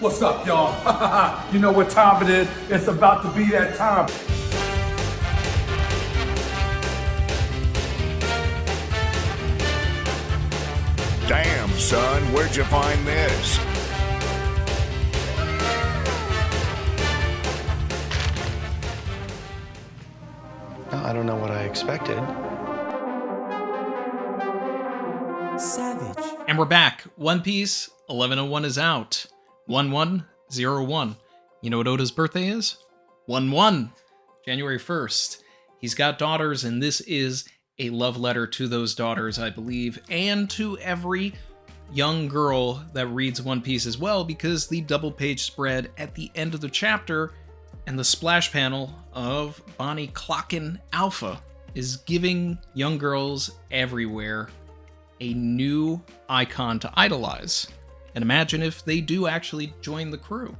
What's up, y'all? You know what time it is? It's about to be that time. Damn, son, where'd you find this? I don't know what I expected. Savage. And we're back. One Piece 1101 is out. 1101. You know what Oda's birthday is? 11. January 1st. He's got daughters, and this is a love letter to those daughters, I believe, and to every young girl that reads One Piece as well, because the double page spread at the end of the chapter and the splash panel of Bonnie clocking Alpha is giving young girls everywhere a new icon to idolize. And imagine if they do actually join the crew.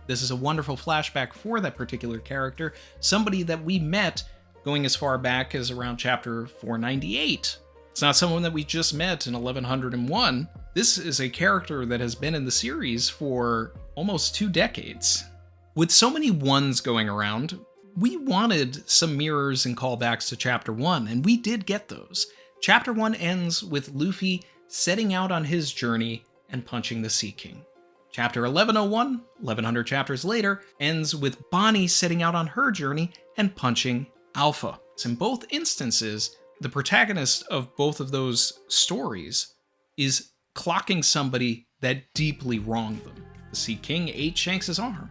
This is a wonderful flashback for that particular character, somebody that we met going as far back as around chapter 498. It's not someone that we just met in 1101. This is a character that has been in the series for almost 2 decades. With so many ones going around, we wanted some mirrors and callbacks to chapter 1, and we did get those. Chapter 1 ends with Luffy setting out on his journey and punching the Sea King. Chapter 1101, 1100 chapters later, ends with Bonnie setting out on her journey and punching Alpha. So in both instances, the protagonist of both of those stories is clocking somebody that deeply wronged them. The Sea King ate Shanks' arm.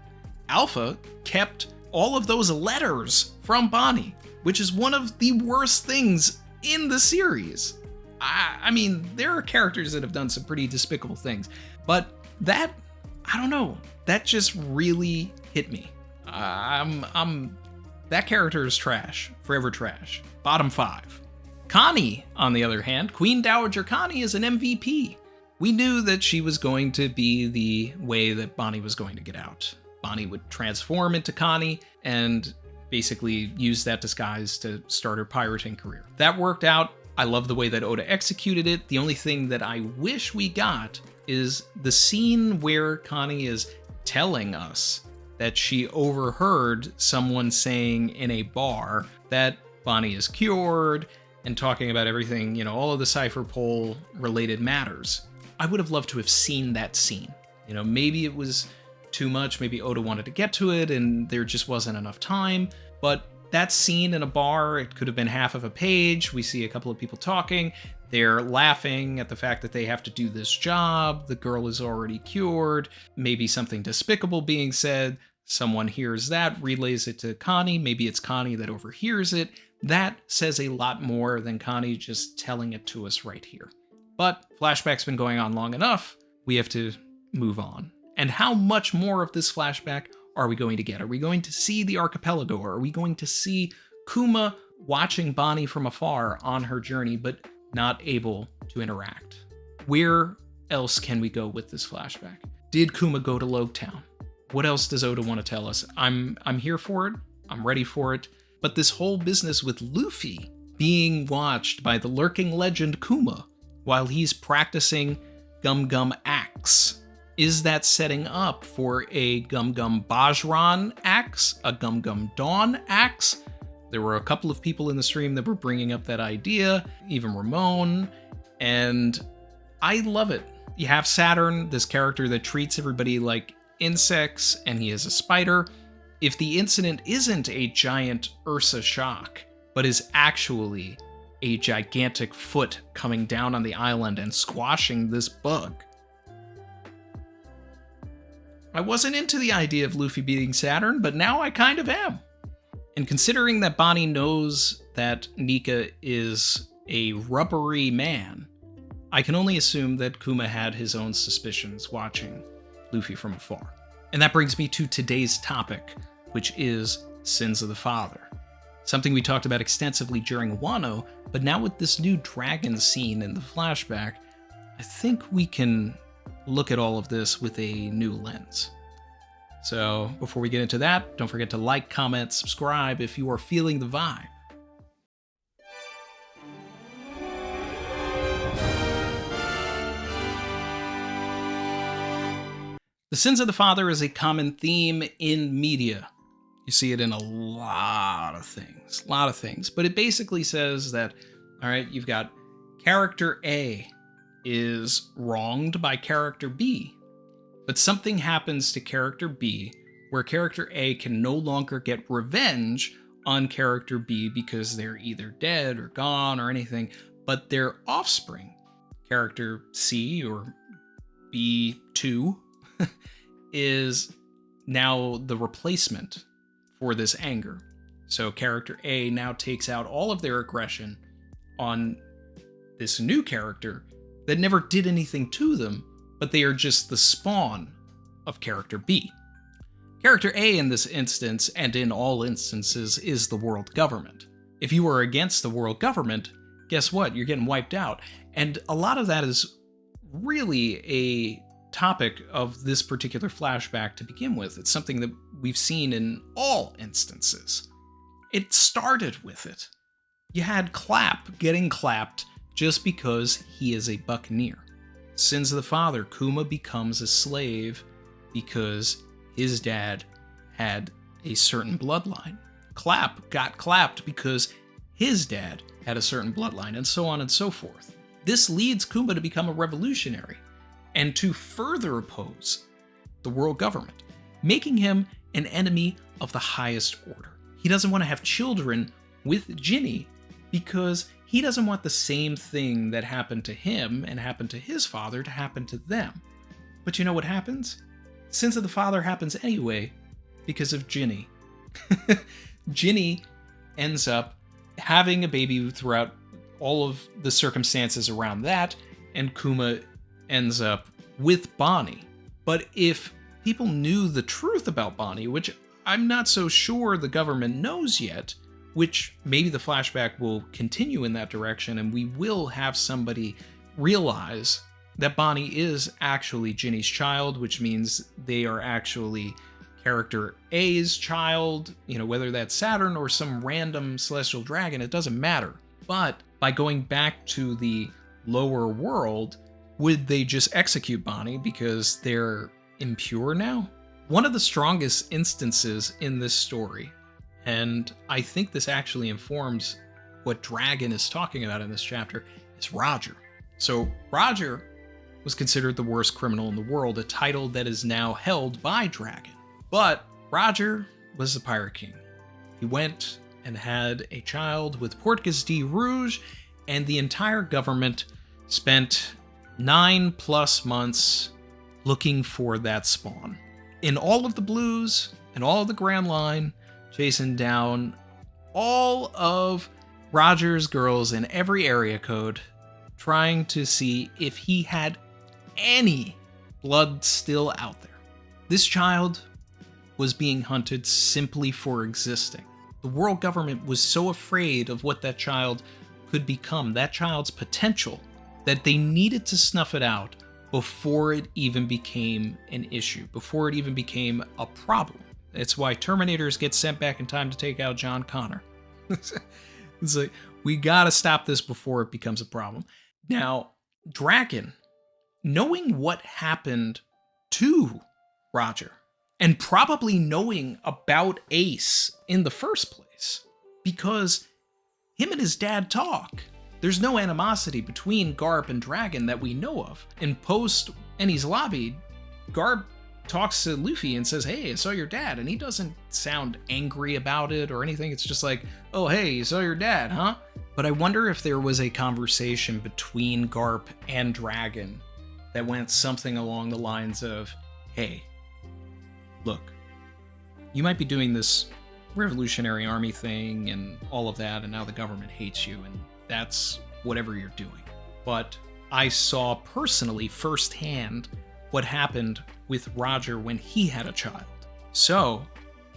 Alpha kept all of those letters from Bonnie, which is one of the worst things in the series. I mean, there are characters that have done some pretty despicable things, but that, I don't know, that just really hit me. That character is trash, forever trash. Bottom 5. Connie, on the other hand, Queen Dowager Connie is an MVP. We knew that she was going to be the way that Bonnie was going to get out. Bonnie would transform into Connie and basically use that disguise to start her pirating career. That worked out. I love the way that Oda executed it. The only thing that I wish we got is the scene where Connie is telling us that she overheard someone saying in a bar that Bonnie is cured and talking about everything, all of the Cypher Pole related matters. I would have loved to have seen that scene. Maybe it was too much, maybe Oda wanted to get to it and there just wasn't enough time, but that scene in a bar, it could have been half of a page. We see a couple of people talking, they're laughing at the fact that they have to do this job, the girl is already cured, maybe something despicable being said, someone hears that, relays it to Connie, maybe it's Connie that overhears it. That says a lot more than Connie just telling it to us right here. But flashback's been going on long enough, we have to move on. And how much more of this flashback are we going to get? Are we going to see the archipelago? Are we going to see Kuma watching Bonnie from afar on her journey, but not able to interact? Where else can we go with this flashback? Did Kuma go to Logtown? What else does Oda want to tell us? I'm here for it. I'm ready for it. But this whole business with Luffy being watched by the lurking legend Kuma while he's practicing Gum Gum Axe. Is that setting up for a Gum Gum Bajran axe? A Gum Gum Dawn axe? There were a couple of people in the stream that were bringing up that idea, even Ramon, and I love it. You have Saturn, this character that treats everybody like insects, and he is a spider. If the incident isn't a giant Ursa shock, but is actually a gigantic foot coming down on the island and squashing this bug, I wasn't into the idea of Luffy beating Saturn, but now I kind of am. And considering that Bonnie knows that Nika is a rubbery man, I can only assume that Kuma had his own suspicions watching Luffy from afar. And that brings me to today's topic, which is Sins of the Father. Something we talked about extensively during Wano, but now with this new dragon scene in the flashback, I think we can look at all of this with a new lens. So before we get into that, don't forget to like, comment, subscribe if you are feeling the vibe. The sins of the father is a common theme in media. You see it in a lot of things. But it basically says that, all right, you've got character A is wronged by character B, but something happens to character B where character A can no longer get revenge on character B because they're either dead or gone or anything, but their offspring, character C or B2, is now the replacement for this anger. So character A now takes out all of their aggression on this new character that never did anything to them, but they are just the spawn of character B. Character A in this instance, and in all instances, is the world government. If you are against the world government, guess what? You're getting wiped out. And a lot of that is really a topic of this particular flashback to begin with. It's something that we've seen in all instances. It started with it. You had Clap getting clapped just because he is a buccaneer. Sins of the father, Kuma becomes a slave because his dad had a certain bloodline. Clap got clapped because his dad had a certain bloodline, and so on and so forth. This leads Kuma to become a revolutionary and to further oppose the world government, making him an enemy of the highest order. He doesn't want to have children with Ginny because he doesn't want the same thing that happened to him and happened to his father to happen to them. But you know what happens? Sins of the father happens anyway because of Ginny. Ginny ends up having a baby throughout all of the circumstances around that, and Kuma ends up with Bonnie. But if people knew the truth about Bonnie, which I'm not so sure the government knows yet, which maybe the flashback will continue in that direction, and we will have somebody realize that Bonnie is actually Ginny's child, which means they are actually character A's child, whether that's Saturn or some random celestial dragon, it doesn't matter. But by going back to the lower world, would they just execute Bonnie because they're impure now? One of the strongest instances in this story, and I think this actually informs what Dragon is talking about in this chapter, is Roger. So Roger was considered the worst criminal in the world, a title that is now held by Dragon. But Roger was the Pirate King. He went and had a child with Portgas D. Rouge, and the entire government spent 9+ months looking for that spawn. In all of the blues and all of the Grand Line, chasing down all of Roger's girls in every area code, trying to see if he had any blood still out there. This child was being hunted simply for existing. The world government was so afraid of what that child could become, that child's potential, that they needed to snuff it out before it even became an issue, before it even became a problem. It's why Terminators get sent back in time to take out John Connor. It's like, we gotta stop this before it becomes a problem. Now, Dragon, knowing what happened to Roger, and probably knowing about Ace in the first place, because him and his dad talk. There's no animosity between Garp and Dragon that we know of. In post Enies Lobby, Garp talks to Luffy and says, "Hey, I saw your dad," and he doesn't sound angry about it or anything. It's just like, "Oh, hey, you saw your dad, huh?" But I wonder if there was a conversation between Garp and Dragon that went something along the lines of, "Hey, look, you might be doing this Revolutionary Army thing and all of that, and now the government hates you, and that's whatever you're doing. But I saw personally firsthand what happened with Roger when he had a child. So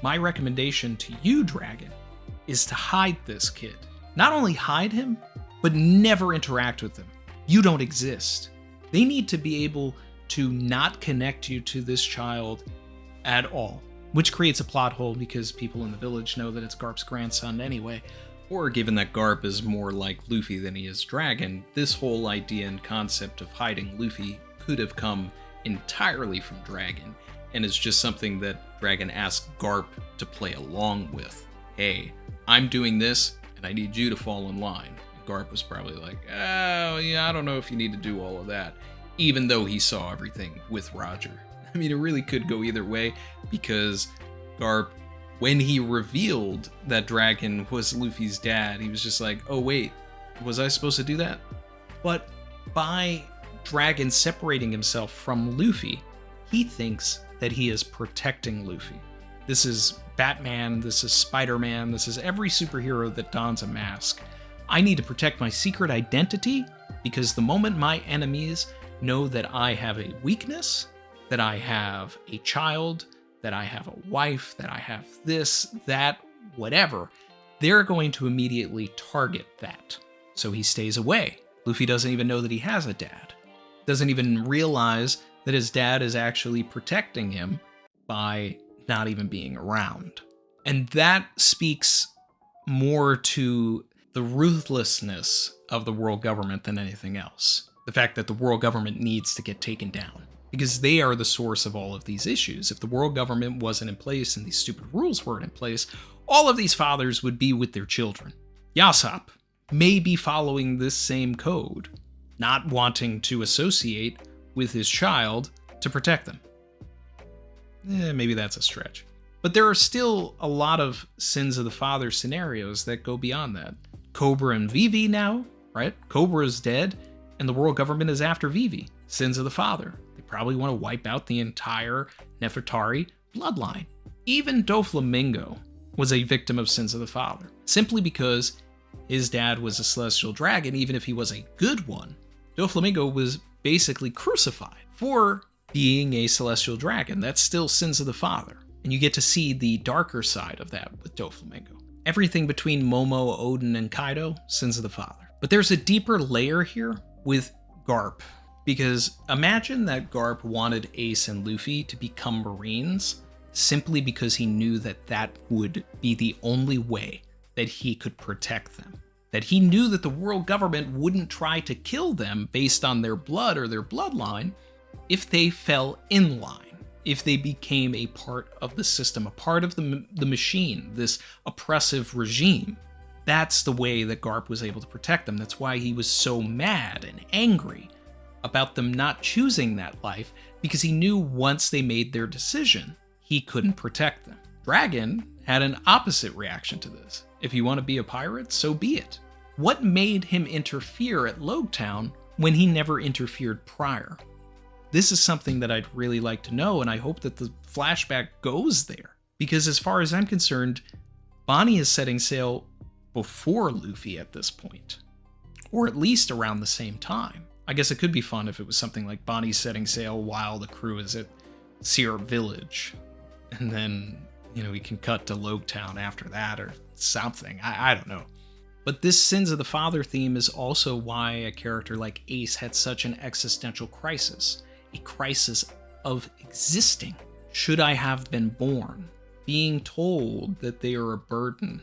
my recommendation to you, Dragon, is to hide this kid. Not only hide him, but never interact with him. You don't exist. They need to be able to not connect you to this child at all, which creates a plot hole because people in the village know that it's Garp's grandson anyway. Or given that Garp is more like Luffy than he is Dragon, this whole idea and concept of hiding Luffy could have come entirely from Dragon, and it's just something that Dragon asked Garp to play along with. Hey, I'm doing this, and I need you to fall in line. And Garp was probably like, oh, yeah, I don't know if you need to do all of that, even though he saw everything with Roger. I mean, it really could go either way, because Garp, when he revealed that Dragon was Luffy's dad, he was just like, oh wait, was I supposed to do that? But by Dragon separating himself from Luffy, he thinks that he is protecting Luffy. This is Batman, this is Spider-Man, this is every superhero that dons a mask. I need to protect my secret identity, because the moment my enemies know that I have a weakness, that I have a child, that I have a wife, that I have this, that, whatever, they're going to immediately target that. So he stays away. Luffy doesn't even know that he has a dad. Doesn't even realize that his dad is actually protecting him by not even being around. And that speaks more to the ruthlessness of the world government than anything else. The fact that the world government needs to get taken down, because they are the source of all of these issues. If the world government wasn't in place and these stupid rules weren't in place, all of these fathers would be with their children. Yasopp may be following this same code, not wanting to associate with his child to protect them. Maybe that's a stretch. But there are still a lot of sins of the father scenarios that go beyond that. Cobra and Vivi now, right? Cobra is dead, and the world government is after Vivi. Sins of the father. They probably want to wipe out the entire Nefertari bloodline. Even Doflamingo was a victim of sins of the father, simply because his dad was a celestial dragon. Even if he was a good one, Doflamingo was basically crucified for being a celestial dragon. That's still sins of the father. And you get to see the darker side of that with Doflamingo. Everything between Momo, Odin, and Kaido, sins of the father. But there's a deeper layer here with Garp. Because imagine that Garp wanted Ace and Luffy to become Marines simply because he knew that that would be the only way that he could protect them. That he knew that the world government wouldn't try to kill them based on their blood or their bloodline if they fell in line. If they became a part of the system, a part of the machine, this oppressive regime. That's the way that Garp was able to protect them. That's why he was so mad and angry about them not choosing that life, because he knew once they made their decision, he couldn't protect them. Dragon had an opposite reaction to this. If you want to be a pirate, so be it. What made him interfere at Logtown when he never interfered prior? This is something that I'd really like to know, and I hope that the flashback goes there. Because as far as I'm concerned, Bonnie is setting sail before Luffy at this point. Or at least around the same time. I guess it could be fun if it was something like Bonnie setting sail while the crew is at Syrup Village. And then, we can cut to Logtown after that or something. I don't know. But this Sins of the Father theme is also why a character like Ace had such an existential crisis. A crisis of existing. Should I have been born? Being told that they are a burden.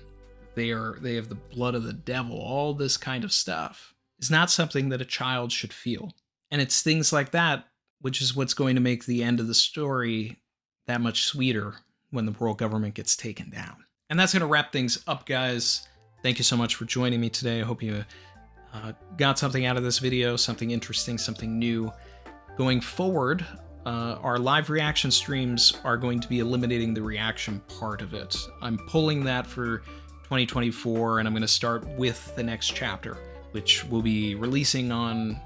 They have the blood of the devil. All this kind of stuff is not something that a child should feel. And it's things like that, which is what's going to make the end of the story that much sweeter when the world government gets taken down. And that's going to wrap things up, guys. Thank you so much for joining me today. I hope you got something out of this video, something interesting, something new. Going forward, our live reaction streams are going to be eliminating the reaction part of it. I'm pulling that for 2024, and I'm going to start with the next chapter, which will be releasing on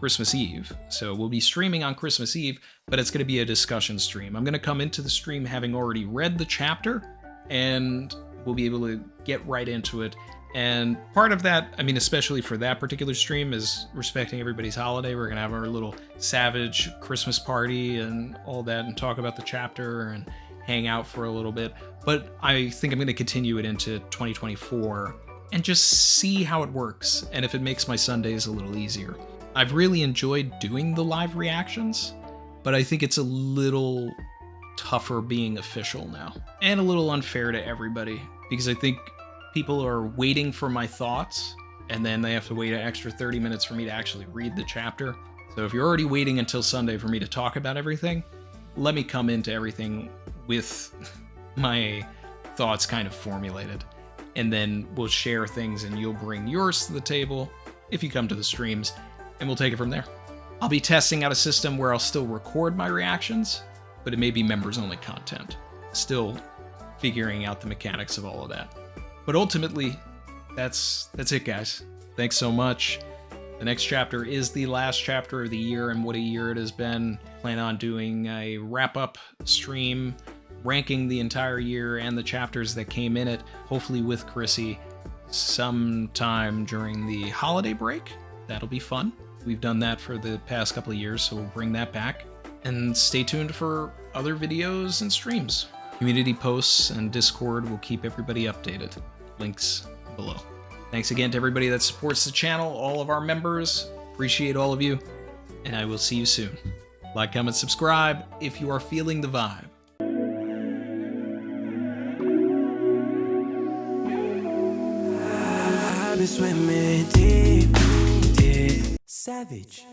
Christmas Eve. So we'll be streaming on Christmas Eve, but it's going to be a discussion stream. I'm going to come into the stream having already read the chapter, and we'll be able to get right into it. And part of that, especially for that particular stream, is respecting everybody's holiday. We're going to have our little savage Christmas party and all that, and talk about the chapter and hang out for a little bit. But I think I'm going to continue it into 2024 and just see how it works, and if it makes my Sundays a little easier. I've really enjoyed doing the live reactions, but I think it's a little tougher being official now, and a little unfair to everybody, because I think people are waiting for my thoughts, and then they have to wait an extra 30 minutes for me to actually read the chapter. So if you're already waiting until Sunday for me to talk about everything, let me come into everything with my thoughts kind of formulated. And then we'll share things and you'll bring yours to the table if you come to the streams, and we'll take it from there. I'll be testing out a system where I'll still record my reactions, but it may be members-only content. Still figuring out the mechanics of all of that. But ultimately, that's it, guys. Thanks so much. The next chapter is the last chapter of the year, and what a year it has been. Plan on doing a wrap-up stream, ranking the entire year and the chapters that came in it, hopefully with Chrissy, sometime during the holiday break. That'll be fun. We've done that for the past couple of years, so we'll bring that back. And stay tuned for other videos and streams. Community posts and Discord will keep everybody updated. Links below. Thanks again to everybody that supports the channel, all of our members. Appreciate all of you, and I will see you soon. Like, comment, subscribe if you are feeling the vibe. I've been swimming deep, deep. Savage.